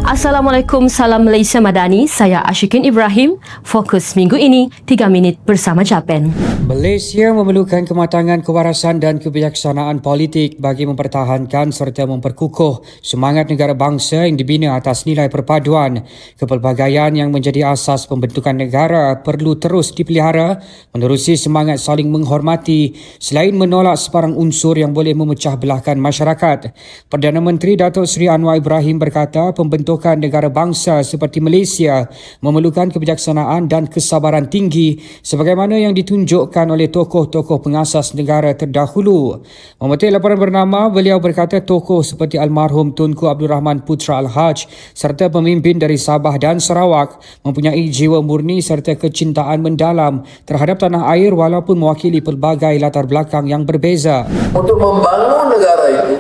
Assalamualaikum, salam Malaysia Madani. Saya Ashikin Ibrahim. Fokus minggu ini 3 minit bersama Japan. Malaysia memerlukan kematangan kewarasan dan kebijaksanaan politik bagi mempertahankan serta memperkukuh semangat negara bangsa yang dibina atas nilai perpaduan. Kepelbagaian yang menjadi asas pembentukan negara perlu terus dipelihara menerusi semangat saling menghormati selain menolak sebarang unsur yang boleh memecah belahkan masyarakat. Perdana Menteri Datuk Seri Anwar Ibrahim berkata pembentukan negara bangsa seperti Malaysia memerlukan kebijaksanaan dan kesabaran tinggi sebagaimana yang ditunjukkan oleh tokoh-tokoh pengasas negara terdahulu. Memetik laporan bernama, beliau berkata tokoh seperti almarhum Tunku Abdul Rahman Putra Al-Haj serta pemimpin dari Sabah dan Sarawak mempunyai jiwa murni serta kecintaan mendalam terhadap tanah air walaupun mewakili pelbagai latar belakang yang berbeza. Untuk membangun negara itu,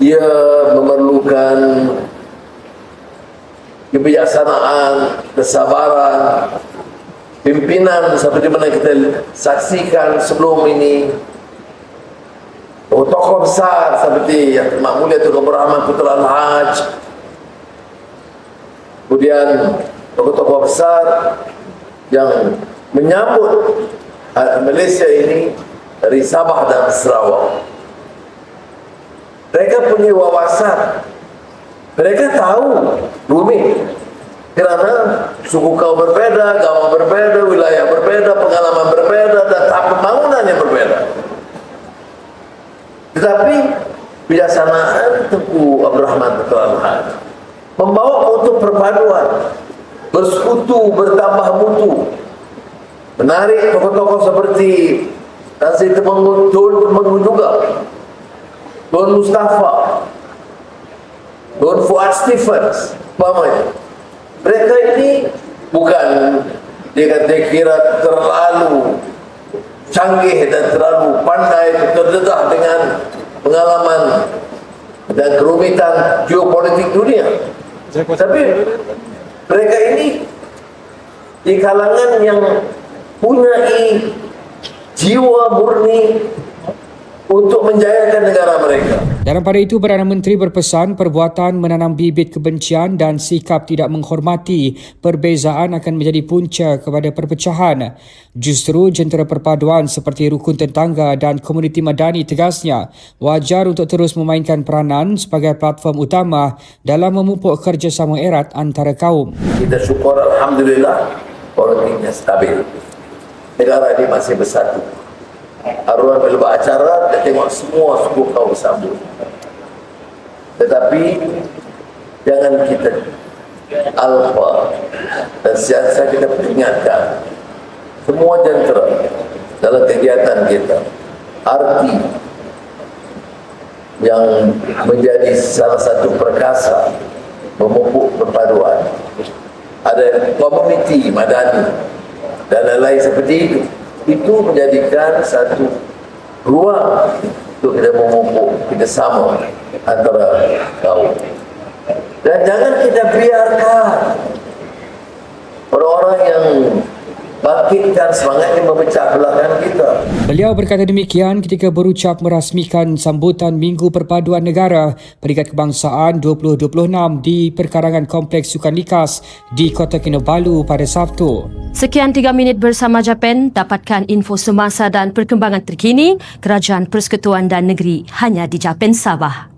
ia memerlukan kebijaksanaan, kesabaran, pimpinan seperti mana kita saksikan sebelum ini. Tokoh besar seperti Yang Terhormat Mulia Tunku Abdul Rahman Putra Al-Haj, kemudian tokoh-tokoh besar yang menyambut Malaysia ini dari Sabah dan Sarawak. Mereka punya wawasan, mereka tahu bumi, kerana suku kaum berbeda, agama berbeda, wilayah berbeda, pengalaman berbeda, dan tahap pembangunan yang berbeda. Tetapi kebijaksanaan Tunku Abdul Rahman Putra Al-Haj membawa untuk perpaduan, bersekutu, bertambah mutu, menarik tokoh-tokoh seperti Tan Sri Temenggung juga, Tuan Mustafa, Tuan Fuad Stephens, umpamanya. Mereka ini bukan dia kira terlalu canggih dan terlalu pandai terdedah dengan pengalaman dan kerumitan geopolitik dunia. Tapi mereka ini di kalangan yang punyai jiwa murni untuk menjayakan negara mereka. Dalam pada itu, Perdana Menteri berpesan perbuatan menanam bibit kebencian dan sikap tidak menghormati perbezaan akan menjadi punca kepada perpecahan. Justru jentera perpaduan seperti rukun tetangga dan komuniti madani, tegasnya, wajar untuk terus memainkan peranan sebagai platform utama dalam memupuk kerjasama erat antara kaum. Kita syukur Alhamdulillah politiknya stabil. Negara ini masih bersatu. Arwah bila acara, kita tengok semua suku kaum bersambut. Tetapi jangan kita alpa dan siasa kita peringatkan semua jentera dalam kegiatan kita. Arti yang menjadi salah satu perkasa memupuk perpaduan. Ada komuniti madani dan lain-lain seperti itu. Itu menjadikan satu ruang untuk kita memupuk kerjasama antara kaum. Dan jangan kita biarkan orang-orang yang bangkitkan semangatnya memecah belahkan kita. Beliau berkata demikian ketika berucap merasmikan sambutan Minggu Perpaduan Negara Peringkat Kebangsaan 2026 di perkarangan Kompleks Sukan Likas di Kota Kinabalu pada Sabtu. Sekian 3 minit bersama Japan. Dapatkan info semasa dan perkembangan terkini Kerajaan Persekutuan dan Negeri hanya di Japan Sabah.